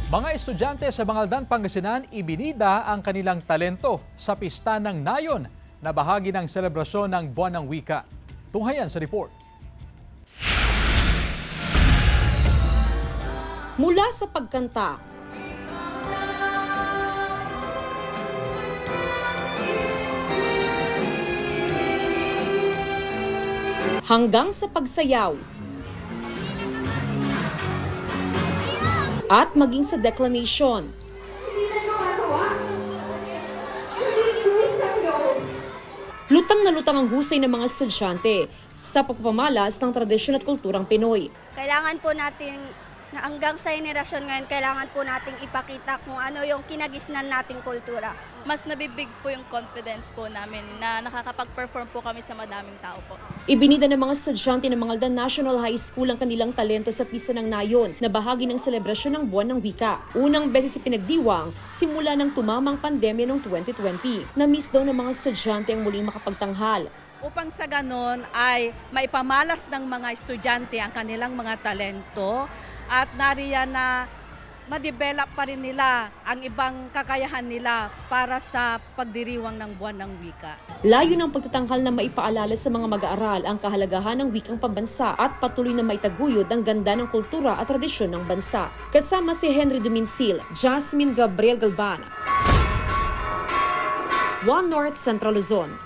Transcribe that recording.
Mga estudyante sa Bangaldan, Pangasinan, ibinida ang kanilang talento sa pista ng Nayon na bahagi ng selebrasyon ng Buwan ng Wika. Tunghayan sa report. Mula sa pagkanta, hanggang sa pagsayaw, at maging sa declamation, lutang na lutang ang husay ng mga estudyante sa pagpapamalas ng tradisyon at kulturang Pinoy. Kailangan po natin, hanggang sa henerasyon ngayon, kailangan po nating ipakita kung ano yung kinagisnan nating kultura. Mas nabibig po yung confidence po namin na nakakapag-perform po kami sa madaming tao po. Ibinida ng mga estudyante ng Bangaldan National High School ang kanilang talento sa pista ng Nayon na bahagi ng selebrasyon ng Buwan ng Wika. Unang beses ipinagdiwang simula ng tumamang pandemya noong 2020. Na-miss daw ng mga estudyante ang muling makapagtanghal. Upang sa ganon ay maipamalas ng mga estudyante ang kanilang mga talento at nariyan na ma-develop pa rin nila ang ibang kakayahan nila para sa pagdiriwang ng Buwan ng Wika. Layo ng pagtatanghal na maipaalala sa mga mag-aaral ang kahalagahan ng wikang pambansa at patuloy na maitaguyod ang ganda ng kultura at tradisyon ng bansa. Kasama si Henry Duminsil, Jasmine Gabriel Galban, One North Central Luzon.